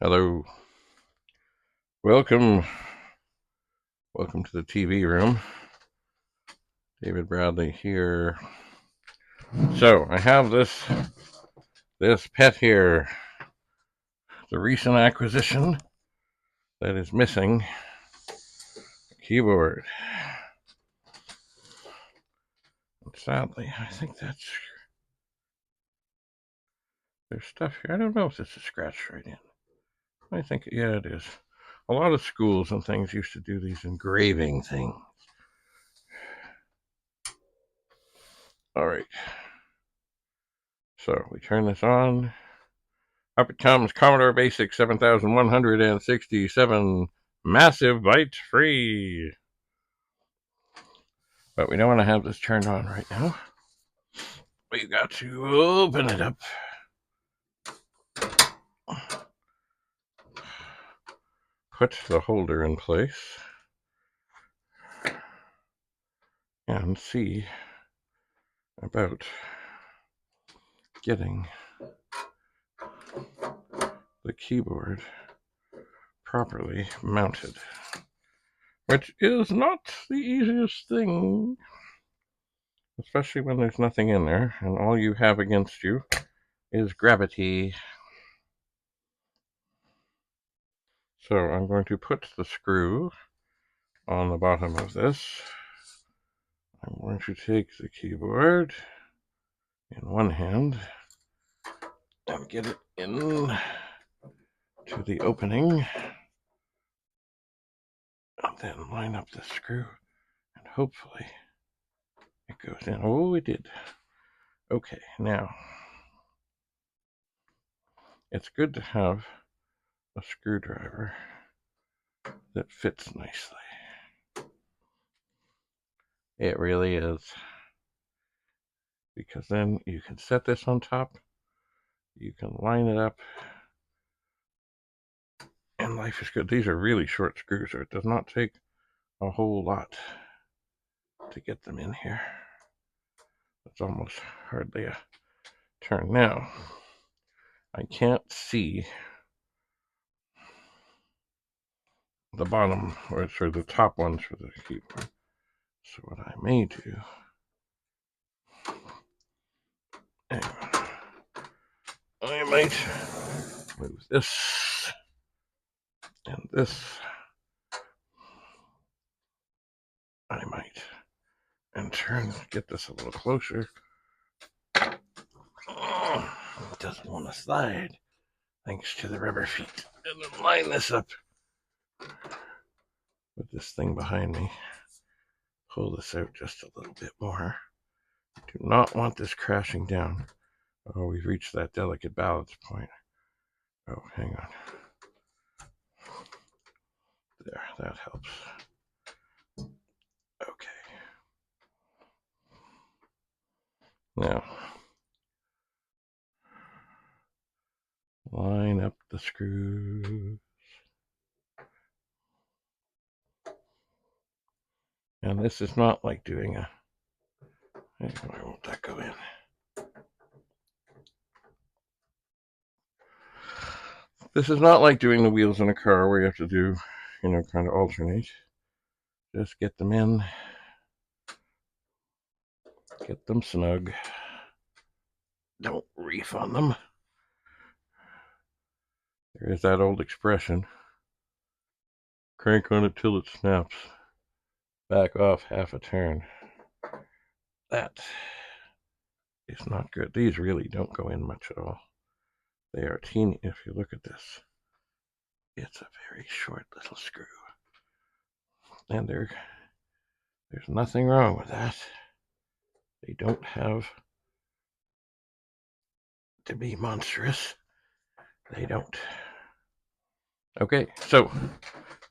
Hello. Welcome to the TV room. David Bradley here. So I have this pet here, the recent acquisition that is missing a keyboard. And sadly, I think there's stuff here. I don't know if this is scratched right in. I think, yeah, it is. A lot of schools and things used to do these engraving things. All right. So we turn this on. Up it comes, Commodore Basic 7167, massive byte free. But we don't want to have this turned on right now. We've got to open it up. Put the holder in place. And see about getting the keyboard properly mounted, which is not the easiest thing, especially when there's nothing in there and all you have against you is gravity. So I'm going to put the screw on the bottom of this. I'm going to take the keyboard in one hand and get it in to the opening, and then line up the screw, and hopefully it goes in. Oh, it did. Okay, now it's good to have a screwdriver that fits nicely. It really is, because then you can set this on top, you can line it up, and life is good. These are really short screws, so it does not take a whole lot to get them in here. It's almost hardly a turn. Now, I can't see the bottom, or sort of the top ones for the keyboard. So what I may do, anyway, I might move this and this. I might, and get this a little closer. Oh, it doesn't want to slide, thanks to the rubber feet. And then line this up with this thing behind me. Pull this out just a little bit more. Do not want this crashing down. Oh, we've reached that delicate balance point. Oh, hang on. There, that helps. Okay. Now, line up the screws. And this is not like doing a... Why won't that go in? This is not like doing the wheels in a car where you have to do, kind of alternate. Just get them in. Get them snug. Don't reef on them. There is that old expression. Crank on it till it snaps. Back off half a turn. That is not good. These really don't go in much at all. They are teeny. If you look at this, it's a very short little screw. And there's nothing wrong with that. They don't have to be monstrous. They don't. Okay, so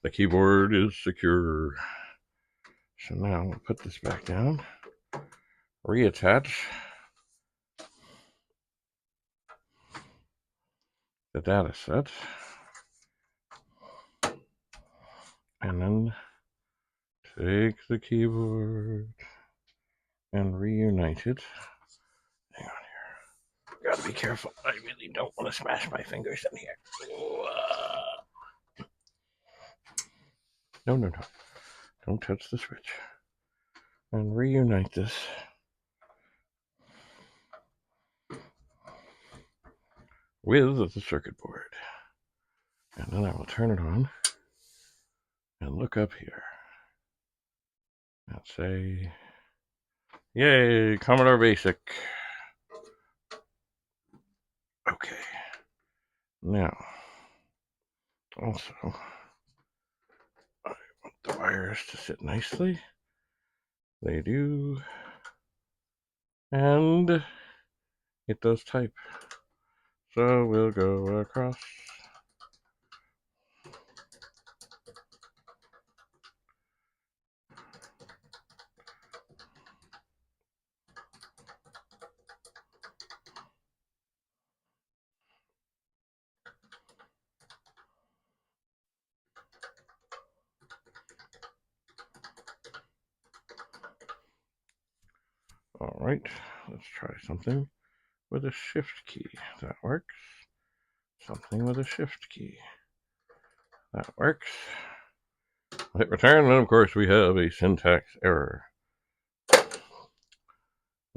the keyboard is secure. So now we'll put this back down, reattach the data set, and then take the keyboard and reunite it. Hang on Gotta be careful. I really don't want to smash my fingers in here. No. Don't touch the switch. And reunite this with the circuit board. And then I will turn it on and look up here and say, yay, Commodore Basic. Okay. Now, also, I want the wires to sit nicely. They do. And it does type. So we'll go across. All right, let's try something with a shift key. That works. Something with a shift key. That works. Hit return, and of course we have a syntax error.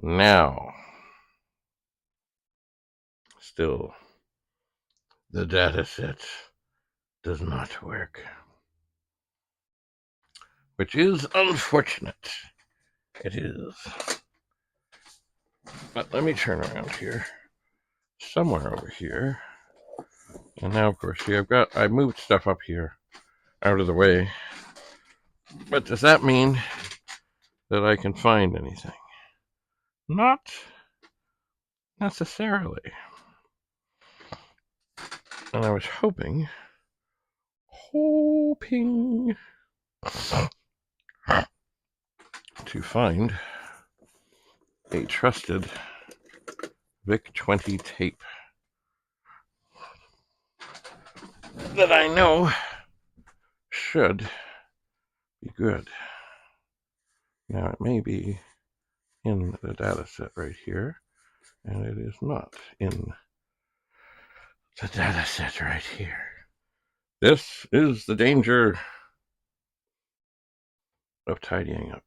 Now, still, the data set does not work, which is unfortunate. It is. But let me turn around here. Somewhere over here. And now, of course, see, I moved stuff up here out of the way. But does that mean that I can find anything? Not necessarily. And I was hoping to find a trusted VIC-20 tape that I know should be good. Now, it may be in the data set right here, and it is not in the data set right here. This is the danger of tidying up.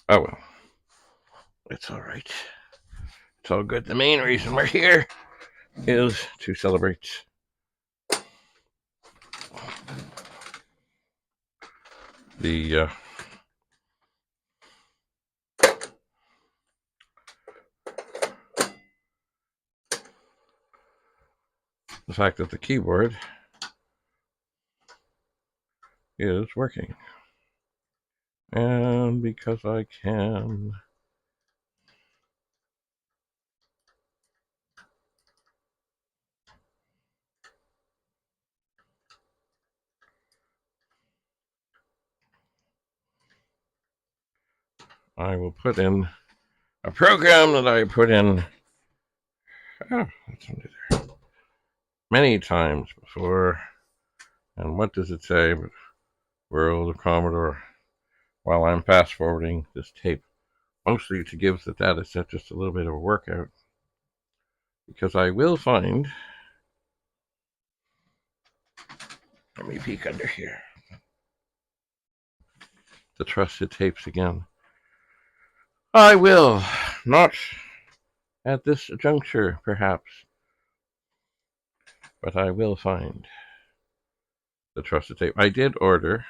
Oh well, it's all right. It's all good. The main reason we're here is to celebrate the fact that the keyboard is working. And because I can, I will put in a program that I put in that's under there, many times before. And what does it say? World of Commodore. While I'm fast forwarding this tape, mostly to give the data set just a little bit of a workout, because I will find. Let me peek under here. The trusted tapes again. I will, not at this juncture, perhaps, but I will find the trusted tape. I did order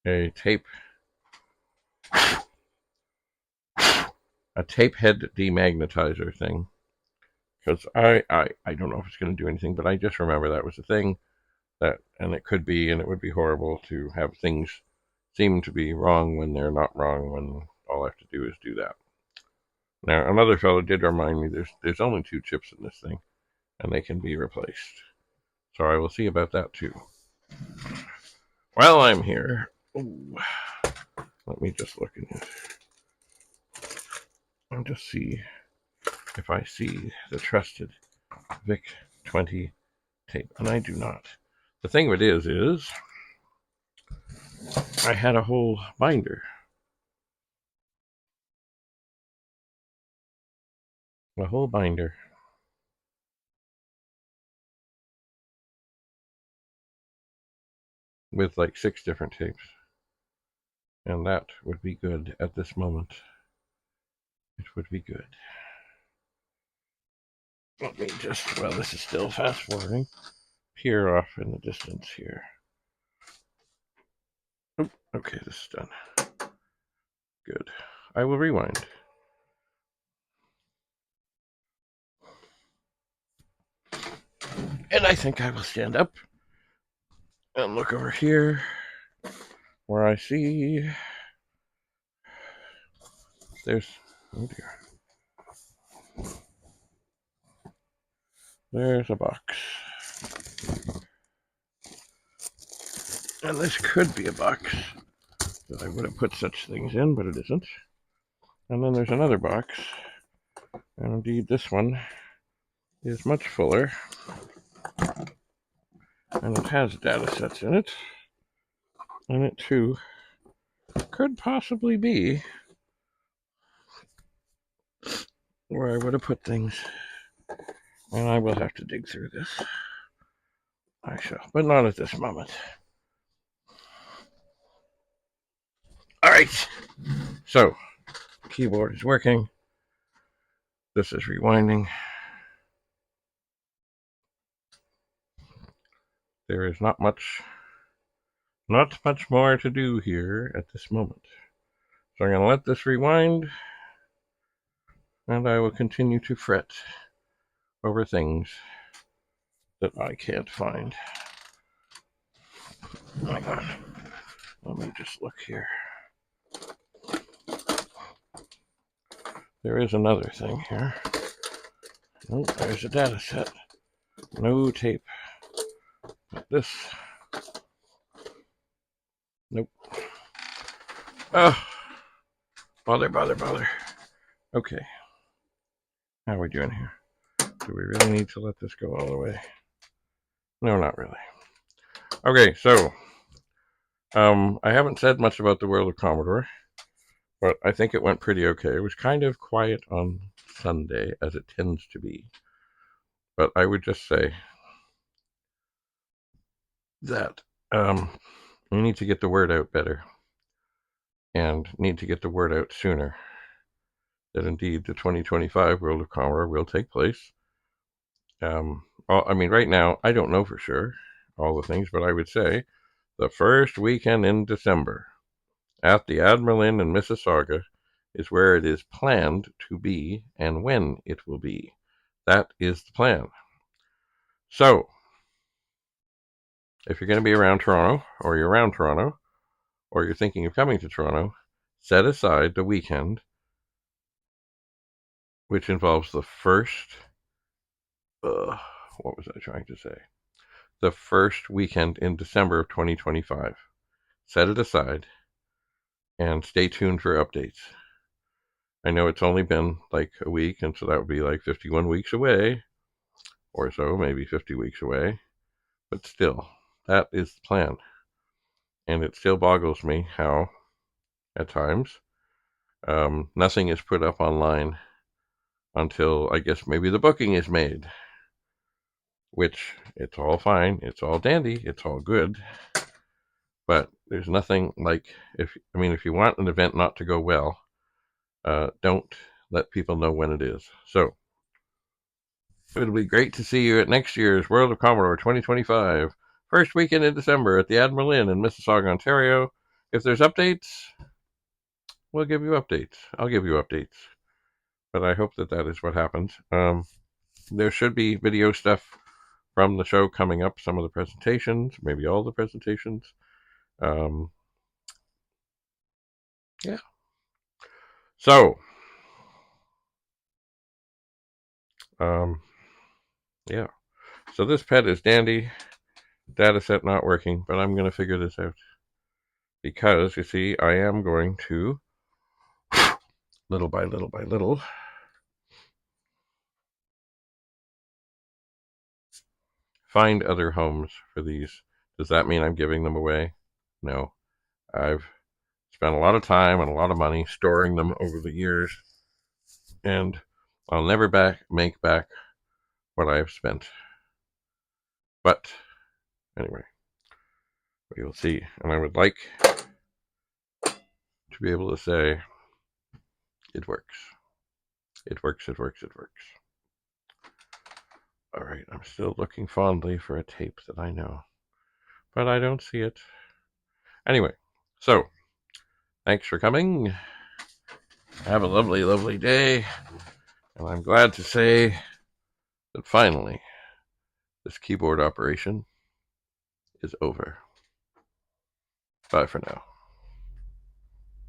a tape head demagnetizer thing, because I don't know if it's going to do anything, but I just remember that was a thing that, and it could be, and it would be horrible to have things seem to be wrong when they're not wrong, when all I have to do is do that. Now, another fellow did remind me there's only 2 chips in this thing, and they can be replaced. So I will see about that too. While I'm here, let me just look in it and just see if I see the trusted VIC-20 tape, and I do not. The thing of it is I had a whole binder A whole binder. With like 6 different tapes. And that would be good at this moment. It would be good. Let me just, well, this is still fast forwarding. Peer off in the distance here. Oh, okay, this is done. Good. I will rewind. And I think I will stand up and look over here where I see there's, oh dear. There's a box. And this could be a box that I would have put such things in, but it isn't. And then there's another box. And indeed, this one is much fuller. And it has data sets in it. And it too could possibly be where I would have put things. And I will have to dig through this. I shall, but not at this moment. All right. So, keyboard is working. This is rewinding. There is not much more to do here at this moment. So I'm going to let this rewind, and I will continue to fret over things that I can't find. Hang on. Let me just look here. There is another thing here. Oh, there's a data set. No tape. This. Nope. Oh, bother. Okay. How are we doing here? Do we really need to let this go all the way? No, not really. Okay, so I haven't said much about the world of Commodore, but I think it went pretty okay. It was kind of quiet on Sunday, as it tends to be. But I would just say that we need to get the word out better and need to get the word out sooner that indeed the 2025 World of Commodore will take place. I mean, right now, I don't know for sure all the things, but I would say the first weekend in December at the Admiral Inn in Mississauga is where it is planned to be and when it will be. That is the plan. So, if you're going to be around Toronto, or you're around Toronto, or you're thinking of coming to Toronto, set aside the weekend, which involves the first, what was I trying to say? The first weekend in December of 2025. Set it aside and stay tuned for updates. I know it's only been like a week, and so that would be like 51 weeks away, or so, maybe 50 weeks away. But still, that is the plan. And it still boggles me how, at times, nothing is put up online until, I guess, maybe the booking is made. Which, it's all fine, it's all dandy, it's all good. But there's nothing like, if you want an event not to go well, don't let people know when it is. So, it'll be great to see you at next year's World of Commodore 2025, first weekend in December at the Admiral Inn in Mississauga, Ontario. If there's updates, we'll give you updates. I'll give you updates. But I hope that is what happens. There should be video stuff from the show coming up, some of the presentations, maybe all the presentations. Yeah. So, yeah. So this pet is dandy. Data set not working, but I'm going to figure this out. Because, you see, I am going to, little by little, find other homes for these. Does that mean I'm giving them away? No. I've spent a lot of time and a lot of money storing them over the years. And I'll never make back what I have spent. But anyway, we will see. And I would like to be able to say it works. It works, it works, it works. All right, I'm still looking fondly for a tape that I know, but I don't see it. Anyway, so thanks for coming. Have a lovely, lovely day. And I'm glad to say that finally this keyboard operation is over. Bye for now.